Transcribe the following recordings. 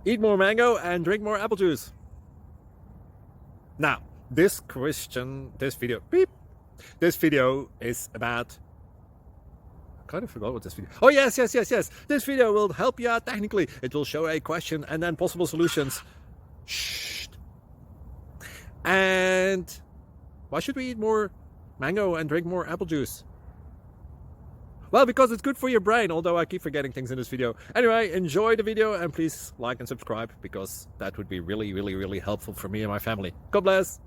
Eat more mango and drink more apple juice. Now, this video is about, I kind of forgot what this video. Oh, yes. This video will help you out technically. It will show a question and then possible solutions. Shh. And why should we eat more mango and drink more apple juice? Well, because it's good for your brain, although I keep forgetting things in this video. Anyway, enjoy the video and please like and subscribe, because that would be really helpful for me and my family. God bless.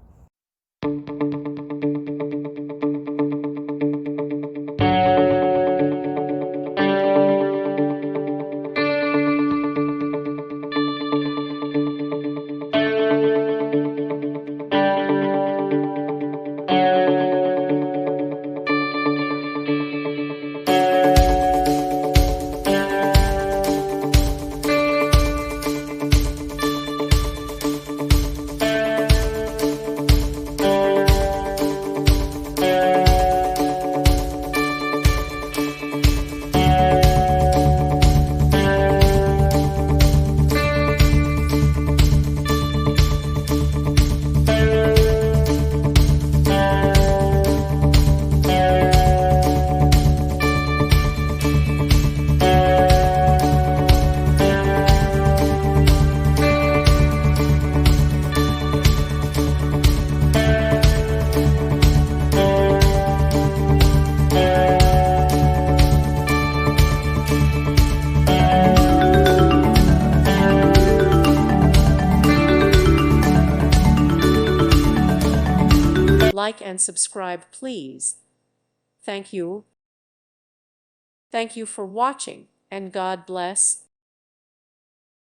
Like and subscribe, please. Thank you. Thank you for watching, and God bless.